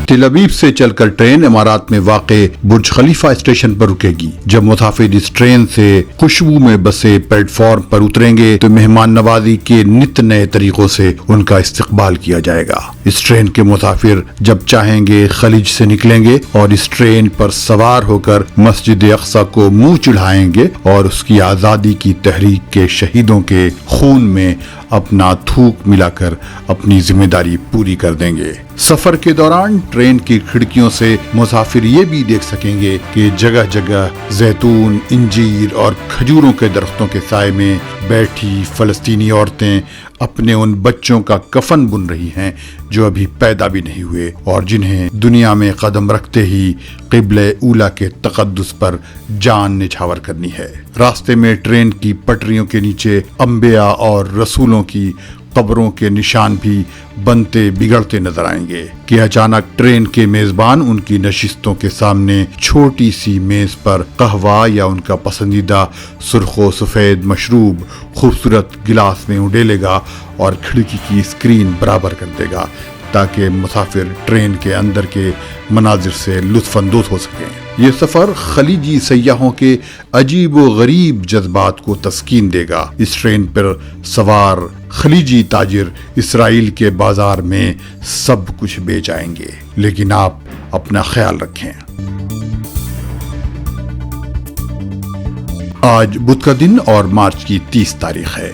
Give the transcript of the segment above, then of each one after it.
تل ابیب سے چل کر ٹرین امارات میں واقع برج خلیفہ اسٹیشن پر رکے گی۔ جب مسافر اس ٹرین سے خوشبو میں بسے پلیٹ فارم پر اتریں گے تو مہمان نوازی کے نت نئے طریقوں سے ان کا استقبال کیا جائے گا۔ اس ٹرین کے مسافر جب چاہیں گے خلیج سے نکلیں گے اور اس ٹرین پر سوار ہو کر مسجد اقصی کو منہ چڑھائیں گے اور اس کی آزادی کی تحریک کے شہیدوں کے خون میں اپنا تھوک ملا کر اپنی ذمہ داری پوری کر دیں گے۔ سفر کے دوران ٹرین کی کھڑکیوں سے مسافر یہ بھی دیکھ سکیں گے کہ جگہ جگہ زیتون، انجیر اور کھجوروں کے درختوں کے سائے میں بیٹھی فلسطینی عورتیں اپنے ان بچوں کا کفن بن رہی ہیں جو ابھی پیدا بھی نہیں ہوئے اور جنہیں دنیا میں قدم رکھتے ہی قبلہ اولی کے تقدس پر جان نچھاور کرنی ہے۔ راستے میں ٹرین کی پٹریوں کے نیچے انبیاء اور رسولوں کی قبروں کے نشان بھی بنتے بگڑتے نظر آئیں گے کہ اچانک ٹرین کے میزبان ان کی نشستوں کے سامنے چھوٹی سی میز پر قہوہ یا ان کا پسندیدہ سرخ و سفید مشروب خوبصورت گلاس میں اڈیلے گا اور کھڑکی کی اسکرین برابر کر دے گا تاکہ مسافر ٹرین کے اندر کے مناظر سے لطف اندوز ہو سکیں۔ یہ سفر خلیجی سیاحوں کے عجیب و غریب جذبات کو تسکین دے گا۔ اس ٹرین پر سوار خلیجی تاجر اسرائیل کے بازار میں سب کچھ بیچ آئیں گے، لیکن آپ اپنا خیال رکھیں۔ آج بدھ کا دن اور مارچ کی 30 تاریخ ہے۔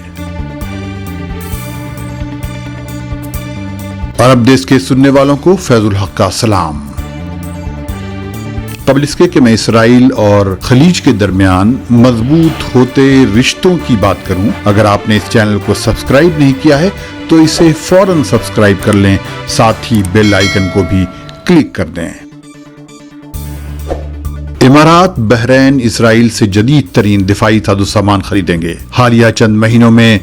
عرب دیش کے سننے والوں کو فیض الحق کا سلام۔ قبل اس کے کہ میں اسرائیل اور خلیج کے درمیان مضبوط ہوتے رشتوں کی بات کروں، اگر آپ نے اس چینل کو سبسکرائب نہیں کیا ہے تو اسے فوراً سبسکرائب کر لیں، ساتھ ہی بیل آئیکن کو بھی کلک کر دیں۔ امارات بحرین اسرائیل سے جدید ترین دفاعی ساز و سامان خریدیں گے۔ حالیہ چند مہینوں میں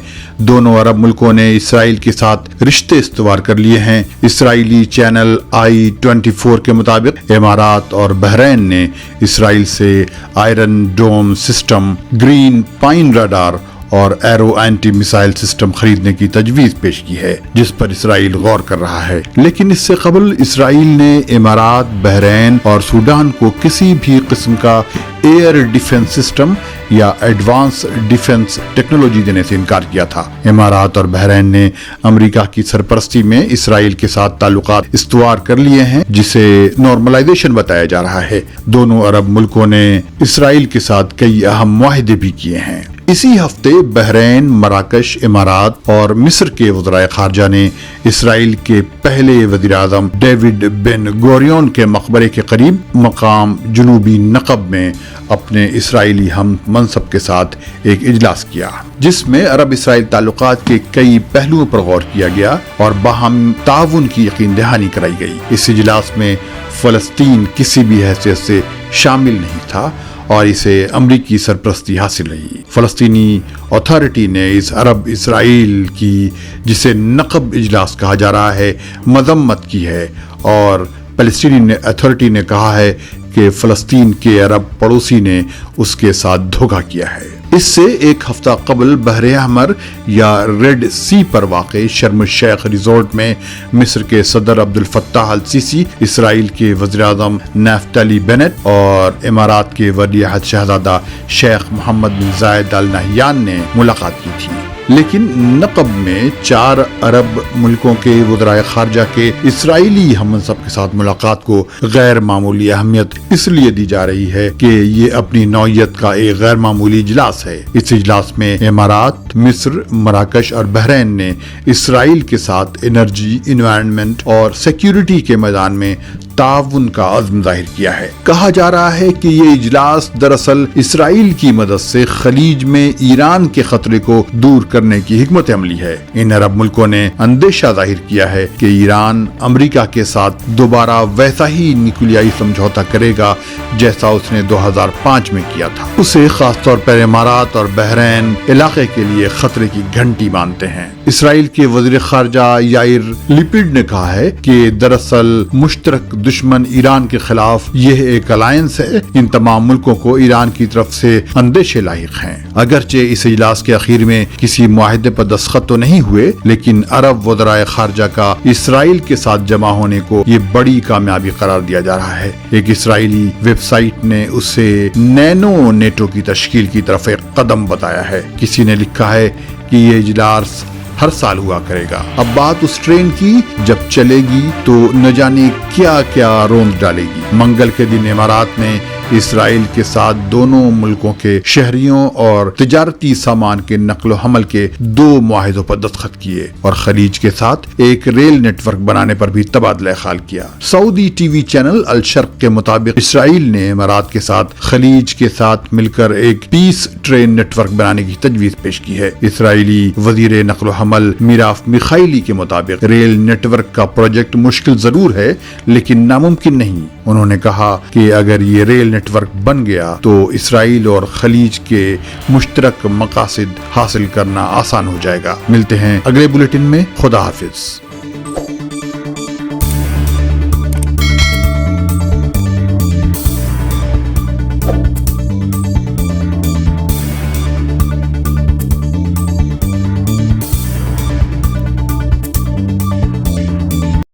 دونوں عرب ملکوں نے اسرائیل کے ساتھ رشتے استوار کر لیے ہیں۔ اسرائیلی چینل I-24 کے مطابق امارات اور بحرین نے اسرائیل سے Iron Dome system, green pine radar اور ایرو اینٹی میسائل سسٹم خریدنے کی تجویز پیش کی ہے، جس پر اسرائیل غور کر رہا ہے۔ لیکن اس سے قبل اسرائیل نے امارات، بحرین اور سوڈان کو کسی بھی قسم کا ایئر ڈیفنس سسٹم یا ایڈوانس ڈیفنس ٹیکنالوجی دینے سے انکار کیا تھا۔ امارات اور بحرین نے امریکہ کی سرپرستی میں اسرائیل کے ساتھ تعلقات استوار کر لیے ہیں، جسے نارملائزیشن بتایا جا رہا ہے۔ دونوں عرب ملکوں نے اسرائیل کے ساتھ کئی اہم معاہدے بھی کیے ہیں۔ اسی ہفتے بحرین، مراکش، امارات اور مصر کے وزرائے خارجہ نے اسرائیل کے پہلے وزیر اعظم ڈیوڈ بن گوریون کے مقبرے کے قریب مقام جنوبی نقب میں اپنے اسرائیلی ہم منصب کے ساتھ ایک اجلاس کیا، جس میں عرب اسرائیل تعلقات کے کئی پہلوؤں پر غور کیا گیا اور باہم تعاون کی یقین دہانی کرائی گئی۔ اس اجلاس میں فلسطین کسی بھی حیثیت سے شامل نہیں تھا اور اسے امریکی سرپرستی حاصل رہی۔ فلسطینی اتھارٹی نے اس عرب اسرائیل کی، جسے نقب اجلاس کہا جا رہا ہے، مذمت کی ہے اور فلسطینی اتھارٹی نے کہا ہے کہ فلسطین کے عرب پڑوسی نے اس کے ساتھ دھوکہ کیا ہے۔ اس سے ایک ہفتہ قبل بحر احمر یا ریڈ سی پر واقع شرم الشیخ ریزورٹ میں مصر کے صدر عبد الفتاح السیسی، اسرائیل کے وزیر اعظم نفتالی بینٹ اور امارات کے ولی عہد شہزادہ شیخ محمد بن زاید آل نہیان نے ملاقات کی تھی۔ لیکن نقب میں 4 عرب ملکوں کے وزرائے خارجہ کے اسرائیلی ہم منصب کے ساتھ ملاقات کو غیر معمولی اہمیت اس لیے دی جا رہی ہے کہ یہ اپنی نوعیت کا ایک غیر معمولی اجلاس ہے۔ اس اجلاس میں امارات، مصر، مراکش اور بحرین نے اسرائیل کے ساتھ انرجی، انوائرمنٹ اور سیکیورٹی کے میدان میں تعاون کا عزم ظاہر کیا ہے۔ کہا جا رہا ہے کہ یہ اجلاس دراصل اسرائیل کی مدد سے خلیج میں ایران کے خطرے کو دور کرنے کی حکمت عملی ہے۔ ان عرب ملکوں نے اندیشہ ظاہر کیا ہے کہ ایران امریکہ کے ساتھ دوبارہ ویسا ہی نیوکلیائی سمجھوتا کرے گا جیسا اس نے 2005 میں کیا تھا۔ اسے خاص طور پر امارات اور بحرین علاقے کے لیے خطرے کی گھنٹی مانتے ہیں۔ اسرائیل کے وزیر خارجہ یائر لپڈ نے کہا ہے کہ دراصل مشترک دشمن ایران کے خلاف یہ ایک الائنس ہے، ان تمام ملکوں کو ایران کی طرف سے اندیشے لاحق ہیں۔ اگرچہ اس اجلاس کے اخیر میں کسی معاہدے پر دستخط تو نہیں ہوئے، لیکن عرب وزرائے خارجہ کا اسرائیل کے ساتھ جمع ہونے کو یہ بڑی کامیابی قرار دیا جا رہا ہے۔ ایک اسرائیلی ویب سائٹ نے اسے نینو نیٹو کی تشکیل کی طرف ایک قدم بتایا ہے۔ کسی نے لکھا ہے کہ یہ اجلاس ہر سال ہوا کرے گا۔ اب بات اس ٹرین کی جب چلے گی تو نہ جانے کیا کیا روند ڈالے گی۔ منگل کے دن امارات نے اسرائیل کے ساتھ دونوں ملکوں کے شہریوں اور تجارتی سامان کے نقل و حمل کے 2 معاہدوں پر دستخط کیے اور خلیج کے ساتھ ایک ریل نیٹ ورک بنانے پر بھی تبادلہ خیال کیا۔ سعودی ٹی وی چینل الشرق کے مطابق اسرائیل نے امارات کے ساتھ خلیج کے ساتھ مل کر ایک پیس ٹرین نیٹ ورک بنانے کی تجویز پیش کی ہے۔ اسرائیلی وزیر نقل و حمل میراف میخائیلی کے مطابق ریل نیٹ ورک کا پروجیکٹ مشکل ضرور ہے لیکن ناممکن نہیں۔ انہوں نے کہا کہ اگر یہ ریل نیٹ ورک بن گیا تو اسرائیل اور خلیج کے مشترک مقاصد حاصل کرنا آسان ہو جائے گا۔ ملتے ہیں اگلے بلیٹن میں۔ خدا حافظ۔